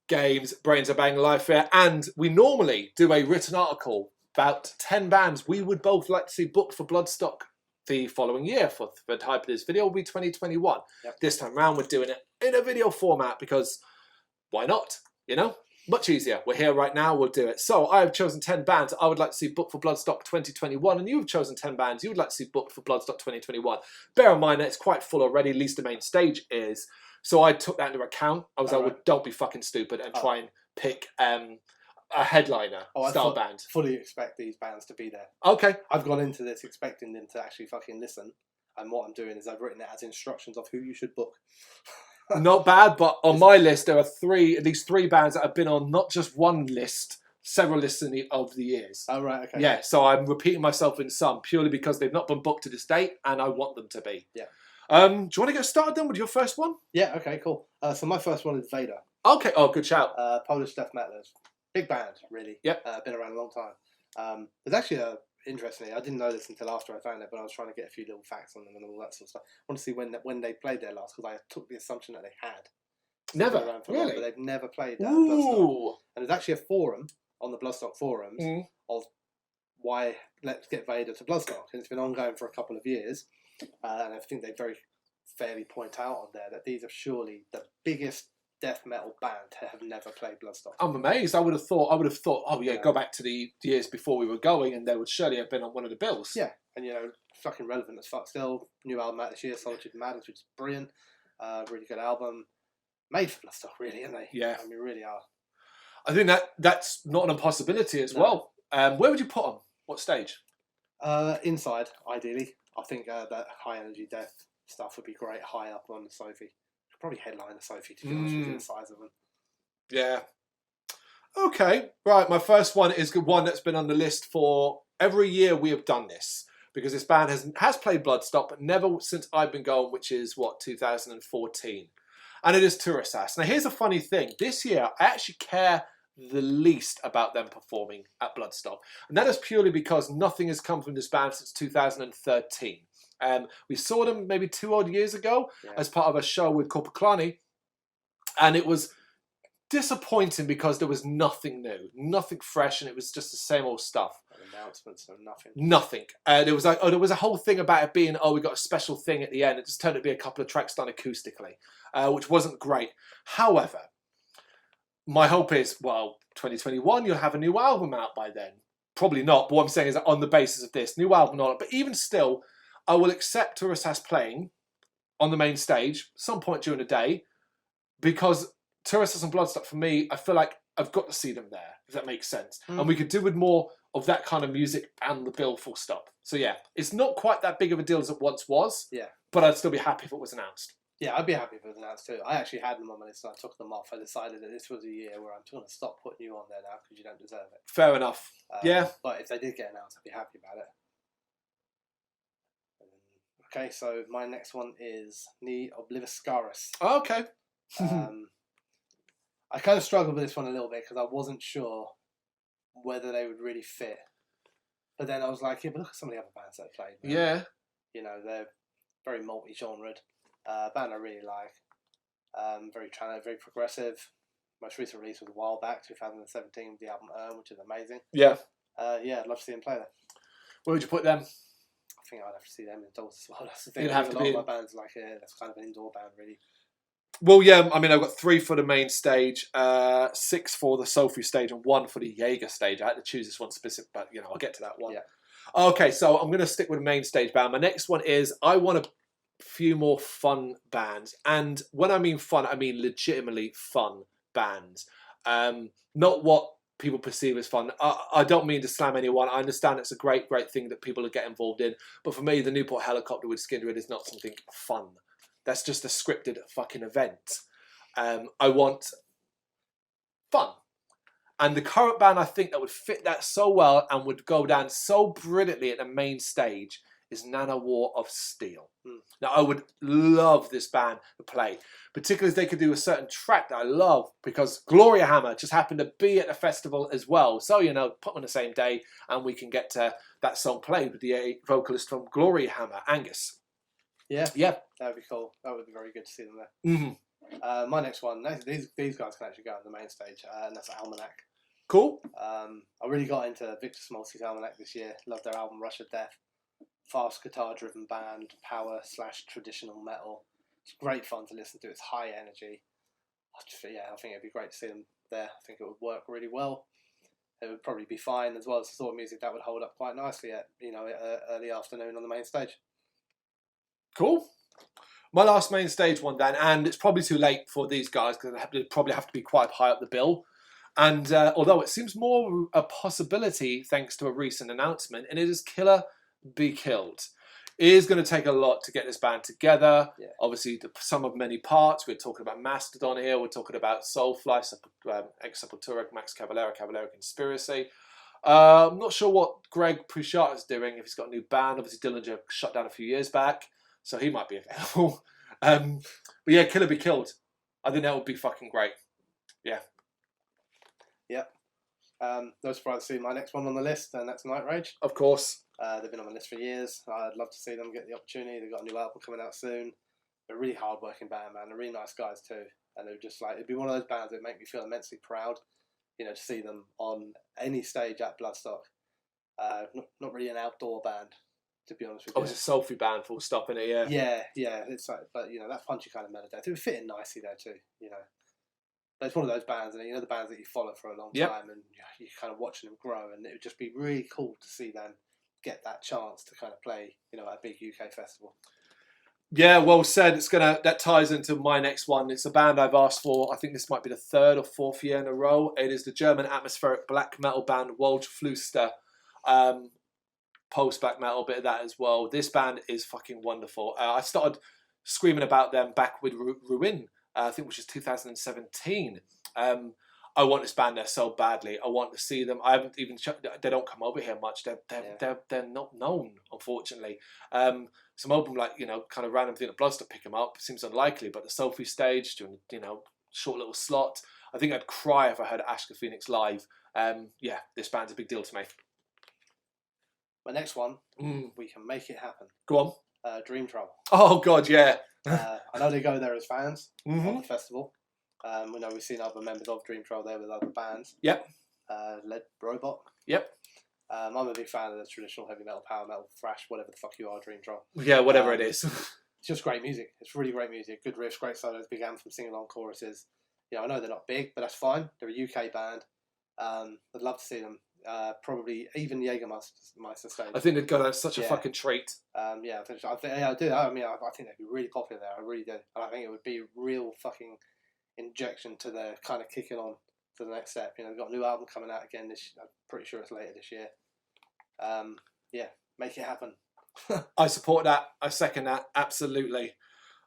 Games, Brrraaains A Head-Banging Life here, and we normally do a written article about 10 bands we would both like to see booked for Bloodstock the following year. For the type of this video will be 2021. Yep. This time around we're doing it in a video format because why not? You know? Much easier. We're here right now, we'll do it. So I have chosen 10 bands I would like to see booked for Bloodstock 2021, and you have chosen 10 bands you would like to see booked for Bloodstock 2021. Bear in mind that it's quite full already, at least the main stage is. So I took that into account. I was like, well, don't be fucking stupid and try and pick a headliner style band. I fully expect these bands to be there. Okay. I've gone into this expecting them to actually fucking listen, and what I'm doing is I've written it as instructions of who you should book. Not bad, but on my list there are at least three bands that have been on not just one list, several lists of the years. Oh, right, okay. Yeah, so I'm repeating myself in some purely because they've not been booked to this date and I want them to be. Yeah. Do you want to get started then with your first one? Yeah, okay, cool. So my first one is Vader. Okay, oh, good shout. Polish death metalers. Big band, really. Yep. Been around a long time. There's actually interestingly, I didn't know this until after I found it, but I was trying to get a few little facts on them and all that sort of stuff. I want to see when they played there last, because I took the assumption that they had. Never, really? But they've never played Bloodstock. And there's actually a forum on the Bloodstock forums of why let's get Vader to Bloodstock, and it's been ongoing for a couple of years. And I think they very fairly point out on there that these are surely the biggest death metal band to have never played Bloodstock. I'm amazed. I would have thought, oh yeah, go back to the years before we were going, and they would surely have been on one of the bills. Yeah, and you know, fucking relevant as fuck still. New album out this year, Solitude and Madness, which is brilliant. Really good album. Made for Bloodstock, really, aren't they? Yeah. I mean, really are. I think that's not an impossibility as well. Where would you put them? What stage? Inside, ideally. I think that high energy death stuff would be great high up on the Sophie. Probably headline the Sophie, to be honest with you, the size of them. Yeah. Okay, right. My first one is one that's been on the list for every year we have done this, because this band has played Bloodstock, but never since I've been going, which is what, 2014, and it is Thermisis. Now here's a funny thing: this year I actually care the least about them performing at Bloodstock, and that is purely because nothing has come from this band since 2013. We saw them maybe 2 odd years ago as part of a show with Corpaclani, and it was disappointing because there was nothing new, nothing fresh, and it was just the same old stuff. Announcements, so nothing. Nothing. There was a whole thing about it being, we got a special thing at the end. It just turned out to be a couple of tracks done acoustically, which wasn't great. However, my hope is, 2021, you'll have a new album out by then. Probably not, but what I'm saying is that on the basis of this, new album on it, but even still, I will accept Thermisis playing on the main stage some point during the day, because Thermisis and Bloodstock, for me, I feel like I've got to see them there, if that makes sense. And we could do with more of that kind of music and the bill, full stop. So yeah, it's not quite that big of a deal as it once was, but I'd still be happy if it was announced. Yeah, I'd be happy if it was announced too. I actually had them on my list and I took them off. I decided that this was a year where I'm just going to stop putting you on there now because you don't deserve it. Fair enough. Yeah. But if they did get announced, I'd be happy about it. Okay, so my next one is Knee Obliviscaris. Oh, okay. I kind of struggled with this one a little bit because I wasn't sure whether they would really fit. But then I was like, yeah, but look at some of the other bands that played. Yeah. You know, they're very multi-genred. Band I really like. Very progressive. Most recent release was a while back, 2017, the album which is amazing. Yeah. Yeah, I'd love to see them play there. Where would you put them? I think I'd have to see them indoors as well. That's the thing. You'd have to be. A lot of my bands like that's kind of an indoor band, really. Well, yeah. I mean, I've got 3 for the main stage, 6 for the Sophie stage, and 1 for the Jaeger stage. I had to choose this one specific, but I'll get to that one. Yeah. Okay, so I'm going to stick with the main stage band. My next one is I want a few more fun bands, and when I mean fun, I mean legitimately fun bands. Not what people perceive as fun. I don't mean to slam anyone. I understand it's a great thing that people get involved in, but for me, the Newport Helicopter with Skindred is not something fun. That's just a scripted fucking event. I want fun. And the current band I think that would fit that so well and would go down so brilliantly at the main stage is Nana War of Steel. Now, I would love this band to play, particularly if they could do a certain track that I love, because Gloria Hammer just happened to be at the festival as well. So, put them on the same day and we can get that song played with the vocalist from Gloria Hammer, Angus. Yeah. Yeah. That would be cool. That would be very good to see them there. My next one, these guys can actually go on the main stage, and that's Almanac. Cool. I really got into Victor Smolcy's Almanac this year. Loved their album Rush of Death. Fast guitar-driven band, power/traditional metal. It's great fun to listen to. It's high energy. I think it'd be great to see them there. I think it would work really well. It would probably be fine, as well as the sort of music that would hold up quite nicely at early afternoon on the main stage. Cool. My last main stage one, Dan, and it's probably too late for these guys because they probably have to be quite high up the bill. And although it seems more a possibility thanks to a recent announcement, and it is Killer Be Killed. It is going to take a lot to get this band together. Yeah. Obviously, the sum of many parts. We're talking about Mastodon here. We're talking about Soulfly, Ex Sepultura, Max Cavalera, Cavalera Conspiracy. I'm not sure what Greg Pouchard is doing, if he's got a new band. Obviously, Dillinger shut down a few years back, so he might be available. But yeah, Killer Be Killed. I think that would be fucking great. Yeah. Yep. No surprise to see my next one on the list, and that's Night Rage. Of course. They've been on my list for years. I'd love to see them get the opportunity. They've got a new album coming out soon. They're a really hard-working band, man. They're really nice guys too. And they're just like, it'd be one of those bands that make me feel immensely proud, to see them on any stage at Bloodstock. Not really an outdoor band, to be honest with you. Oh, it's a Sophie band, full stop, in it, yeah. Yeah. It's like, but that punchy kind of melody. It would fit in nicely there too, But it's one of those bands, and the bands that you follow for a long time, and you're kind of watching them grow, and it would just be really cool to see them get that chance to kind of play, at a big UK festival. Yeah, well said. That ties into my next one. It's a band I've asked for. I think this might be the 3rd or 4th year in a row. It is the German atmospheric black metal band Walt Fluster. Post black metal, bit of that as well. This band is fucking wonderful. I started screaming about them back with Ruin, I think, which is 2017. I want this band there so badly. I want to see them. I haven't even. They don't come over here much. They're not known, unfortunately. Some open kind of random thing at Bloodstock pick them up seems unlikely. But the Sophie stage doing short little slot. I think I'd cry if I heard Ashka Phoenix live. This band's a big deal to me. My next one, we can make it happen. Go on. Dream Trouble. Oh God, yeah. I know they go there as fans on the festival. We know we've seen other members of Dream Trouble there with other bands. Yep. Led Robot. Yep. I'm a big fan of the traditional heavy metal, power metal, thrash, whatever the fuck you are, Dream Trouble. Yeah, whatever it is. It's just great music. It's really great music. Good riffs, great solos, big anthem, sing-along choruses. I know they're not big, but that's fine. They're a UK band. I'd love to see them. Probably even Jägermeister stage. I think they'd go. That's such a fucking treat. I do. I think they'd be really popular there. I really do, and I think it would be a real fucking injection to their kind of kicking on to the next step. They've got a new album coming out again this. I'm pretty sure it's later this year. Make it happen. I support that. I second that. Absolutely.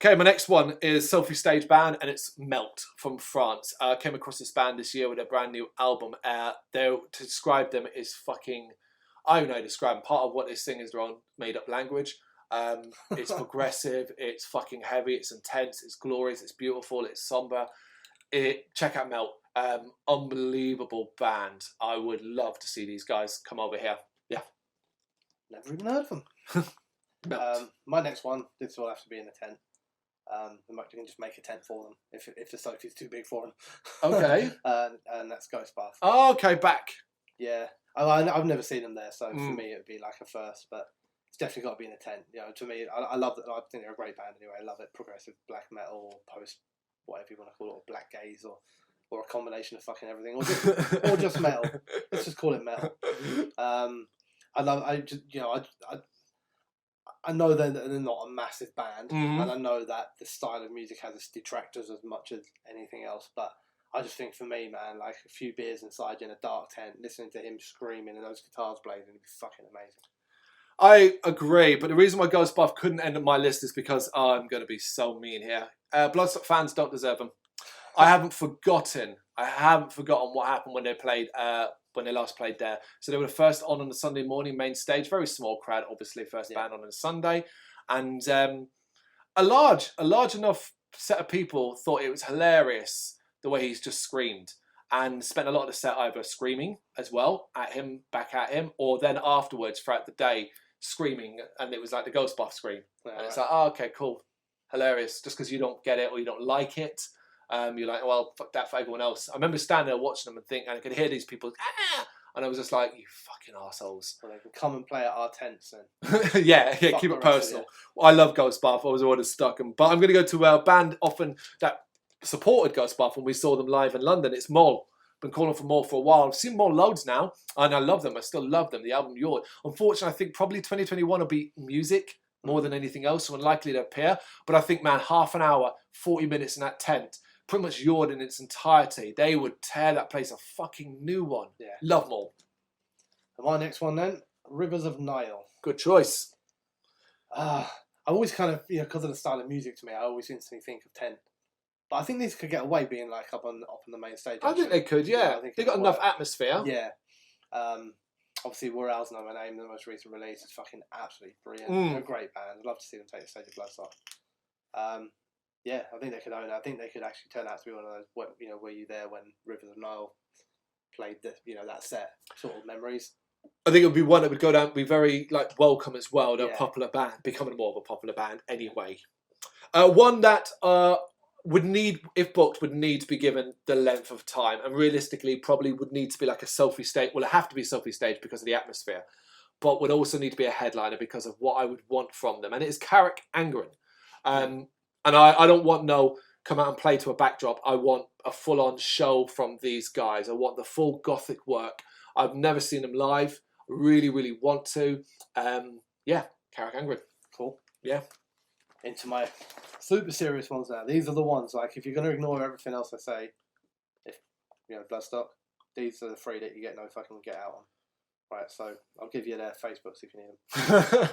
Okay, my next one is Sophie Stage Band, and it's Melt from France. I came across this band this year with a brand new album. To describe them is fucking... I don't know how to describe them. Part of what they sing is their own made-up language. It's progressive, it's fucking heavy, it's intense, it's glorious, it's beautiful, it's somber. Check out Melt. Unbelievable band. I would love to see these guys come over here. Yeah. Never even heard of them. My next one, this will have to be in a tent. We can just make a tent for them if the Sophie's too big for them. Okay. And that's Ghostbuff. Oh, okay, back. Yeah. I've never seen them there, so for me it would be like a first, but it's definitely got to be in a tent. To me, I love it. I think they're a great band anyway. I love it. Progressive black metal, post, whatever you want to call it, or black gaze, or a combination of fucking everything, or just metal. Let's just call it metal. I know that they're not a massive band, and I know that the style of music has its detractors as much as anything else, but I just think for me, man, like a few beers inside you in a dark tent, listening to him screaming and those guitars playing, it'd be fucking amazing. I agree, but the reason why Ghostbuff couldn't end up my list is because I'm going to be so mean here. Bloodstock fans don't deserve them. I haven't forgotten what happened when they played... when they last played there. So they were the first on the Sunday morning main stage. Very small crowd, obviously, first band on a Sunday. And a large enough set of people thought it was hilarious the way he's just screamed, and spent a lot of the set either screaming as well back at him, or then afterwards throughout the day screaming, and it was like the Ghostbuff scream. And it's like, oh, okay, cool. hilarious. Just because you don't get it or you don't like it, you're like, well, fuck that for everyone else. I remember standing there watching them and think, and I could hear these people, and I was just like, you fucking assholes. Well, they can come and play at our tents then. yeah, keep it personal. I love Ghostbuff. I was always stuck, but I'm going to go to a band often that supported Ghostbuff when we saw them live in London. It's Moll. Been calling for Moll for a while. I've seen Moll loads now, and I love them. I still love them. The album Yord. Unfortunately, I think probably 2021 will be music more than anything else, so unlikely to appear. But I think, man, half an hour, 40 minutes in that tent, pretty much Yord in its entirety, they would tear that place a fucking new one. Yeah. Love Moll. And my next one then, Rivers of Nile. Good choice. I always kind of, because of the style of music to me, I always instantly think of 10. But I think these could get away being like up on the main stage. I think they could, yeah. They got enough atmosphere. Yeah. Obviously, Warrell's Know My Name, the most recent release, is fucking absolutely brilliant. They're a great band. I'd love to see them take the stage of Bloodstock. Yeah, I think they could own it. I think they could actually turn out to be one of those, were you there when Rivers of Nile played that set sort of memories. I think it would be one that would go down, be very welcome as well. They're a popular band, becoming more of a popular band anyway. One that would need, if booked, would need to be given the length of time, and realistically probably would need to be like a selfie stage. Well, it have to be a selfie stage because of the atmosphere, but would also need to be a headliner because of what I would want from them. And it is Carrick Angering. And I don't want come out and play to a backdrop. I want a full-on show from these guys. I want the full gothic work. I've never seen them live. Really, really want to. Carrick Angering. Cool. Yeah. Into my super serious ones now. These are the ones, if you're going to ignore everything else I say, Bloodstock, these are the three that you get no fucking get out on. Right, so I'll give you their Facebooks if you need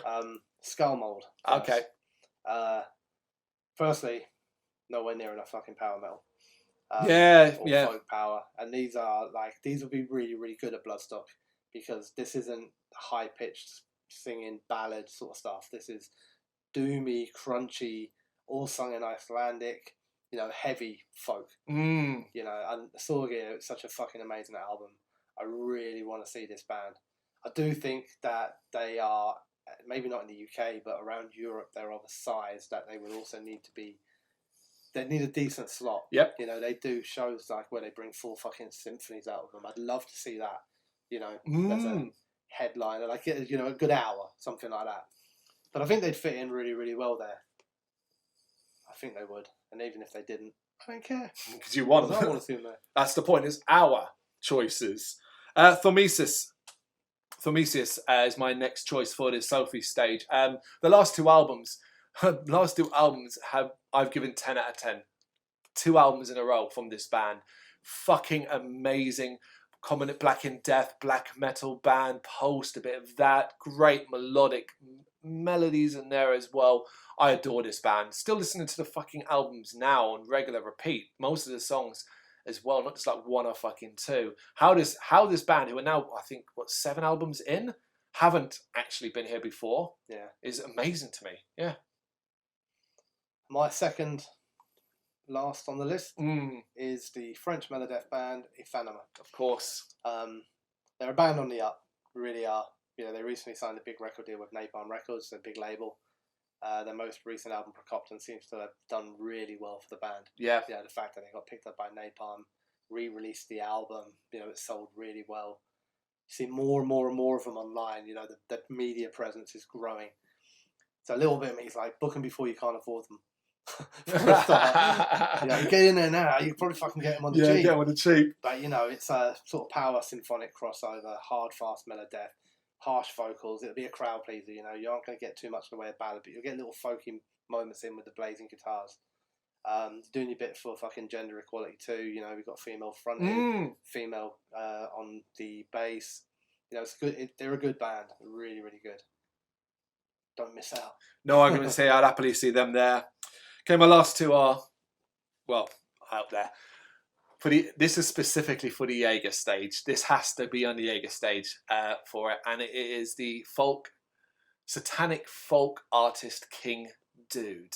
them. Skull Mold. Okay. Firstly, nowhere near enough fucking power metal. Or folk power. And these will be really, really good at Bloodstock because this isn't high-pitched singing ballad sort of stuff. This is doomy, crunchy, all sung in Icelandic, heavy folk. And Sorgia, it's such a fucking amazing album. I really want to see this band. I do think that they are, maybe not in the UK, but around Europe, they're of a size that they would also need to be, they need a decent slot. Yep. They do shows where they bring full fucking symphonies out of them. I'd love to see that, as a headliner, a good hour, something like that. But I think they'd fit in really, really well there. I think they would. And even if they didn't, I don't care. Because you want them. I want to see them there. That's the point, is our choices. Thermisis Formicius is my next choice for this selfie stage. The last two albums I've given 10 out of 10. 2 albums in a row from this band. Fucking amazing. Common Black in Death, black metal band, post a bit of that. Great melodic melodies in there as well. I adore this band. Still listening to the fucking albums now on regular repeat. Most of the songs as well, not just one or fucking two. How this band, who are now, I think, 7 albums in, haven't actually been here before, is amazing to me. Yeah. My second last on the list is the French melodeath band Ephanema. Of course. They're a band on the up, really are. They recently signed a big record deal with Napalm Records, a big label. Their most recent album, Procopton, seems to have done really well for the band. Yeah. The fact that they got picked up by Napalm, re-released the album, it sold really well. You see more and more and more of them online. The media presence is growing. So a little bit of me is book them before you can't afford them. Get in there now. You can probably fucking get them on the cheap. Yeah, get them on the cheap. But it's a sort of power symphonic crossover, hard, fast melodeath, harsh vocals. It'll be a crowd pleaser. You aren't going to get too much in the way of ballad, but you'll get little folky moments in with the blazing guitars. Doing your bit for fucking gender equality too. We've got female fronting, female on the bass. It's good. They're a good band. Really, really good. Don't miss out. No, I'm going to say I'd happily see them there. Okay, my last two are, out there. This is specifically for the Jaeger stage. This has to be on the Jaeger stage for it. And it is the satanic folk artist King Dude.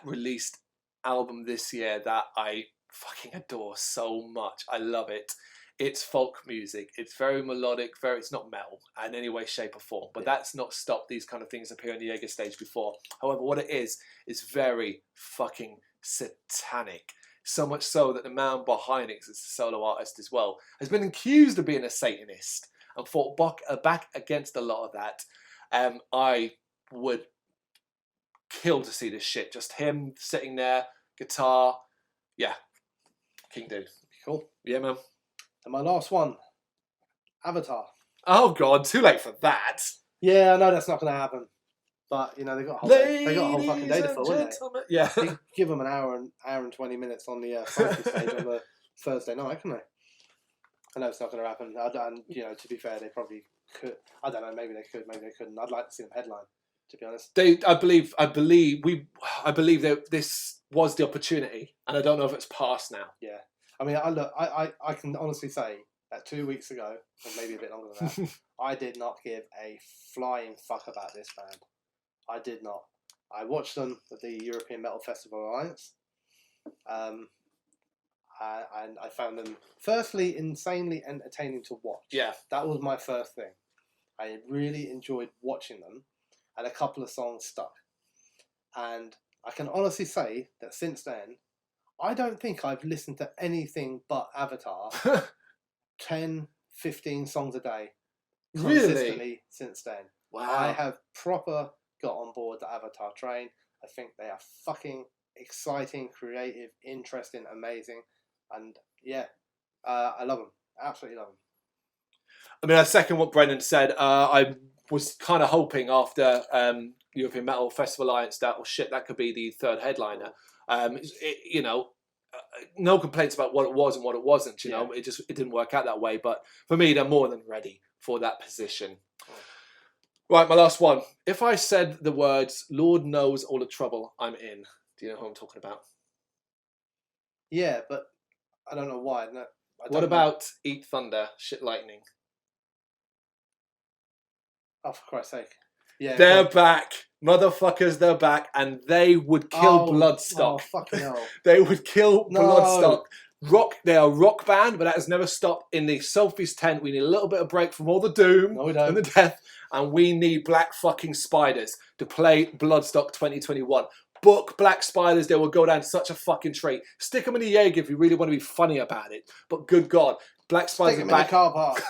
Released album this year that I fucking adore so much. I love it. it's folk music. It's very melodic, it's not metal in any way, shape or form. But that's not stopped these kind of things appearing on the Jaeger stage before. However, what it is very fucking satanic. So much so that the man behind it, as a solo artist as well, has been accused of being a Satanist and fought back against a lot of that. I would kill to see this shit. Just him sitting there, guitar. Yeah. King dude. Cool. Yeah, man. And my last one, Avatar. Oh God, too late for that. Yeah, I know that's not going to happen. But, you know, they got a whole fucking day to fill, didn't they? Yeah. Give them an hour and 20 minutes on the trophy stage on the Thursday night, couldn't they? I know it's not going to happen. And, you know, to be fair, they probably could. I don't know, maybe they could, maybe they couldn't. I'd like to see them headline, to be honest. I believe that this was the opportunity, and I don't know if it's past now. Yeah. I mean, I can honestly say that 2 weeks ago, or maybe a bit longer than that, I did not give a flying fuck about this band. I did not. I watched them at the European Metal Festival Alliance, and I found them, firstly, insanely entertaining to watch. Yeah. That was my first thing. I really enjoyed watching them, and a couple of songs stuck. And I can honestly say that since then, I don't think I've listened to anything but Avatar 10, 15 songs a day consistently since then. Wow. I have proper got on board the Avatar train. I think they are fucking exciting, creative, interesting, amazing. And yeah, I love them. Absolutely love them. I mean, I second what Brendan said. I was kind of hoping after European Metal Festival Alliance that, that could be the third headliner. You know, no complaints about what it was and what it wasn't. You know, it didn't work out that way. But for me, they're more than ready for that position. Oh. Right, my last one. If I said the words, "Lord knows all the trouble I'm in," do you know who I'm talking about? Yeah, but I don't know why. No, what about Eat Thunder, Shit Lightning? Oh, for Christ's sake. Yeah, they're back. Motherfuckers, they're back. And they would kill Bloodstock. Oh, fucking hell. They would kill Bloodstock. They are a rock band, but that has never stopped. In the Sophie's tent, we need a little bit of break from all the doom and the death. And we need Black fucking Spiders to play Bloodstock 2021. Book Black Spiders, they will go down such a fucking treat. Stick them in the Jaeger if you really want to be funny about it. But good God, Black Spiders are back. In the car park.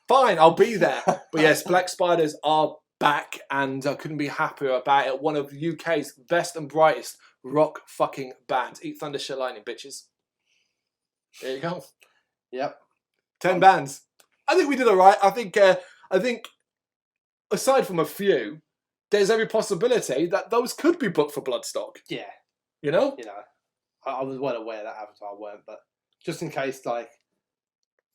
Fine, I'll be there. But yes, Black Spiders are back, and I couldn't be happier about it. One of the UK's best and brightest rock fucking bands. Eat Thunder, Shit Lightning, bitches. There you go. Yep. 10 bands. I think we did all right. I think aside from a few, there's every possibility that those could be booked for Bloodstock. Yeah. You know? You know, I was well aware that Avatar weren't, but just in case, like,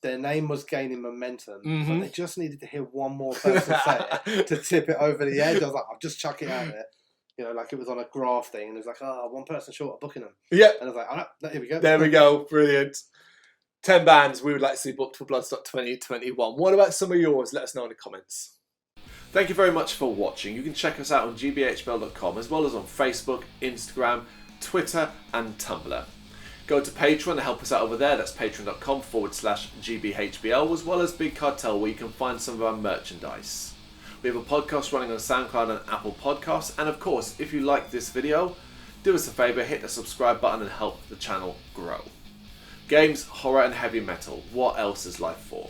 their name was gaining momentum, but they just needed to hear one more person say it to tip it over the edge. I was like, I'll just chuck it out there. You know, like it was on a graph thing, and it was like, one person short of booking them. Yeah. And I was like, here we go. There we go. Brilliant. 10 bands we would like to see booked for Bloodstock 2021. What about some of yours? Let us know in the comments. Thank you very much for watching. You can check us out on gbhbl.com as well as on Facebook, Instagram, Twitter and Tumblr. Go to Patreon to help us out over there. That's patreon.com/GBHBL, as well as Big Cartel, where you can find some of our merchandise. We have a podcast running on SoundCloud and Apple Podcasts. And of course, if you like this video, do us a favour, hit the subscribe button and help the channel grow. Games, horror and heavy metal. What else is life for?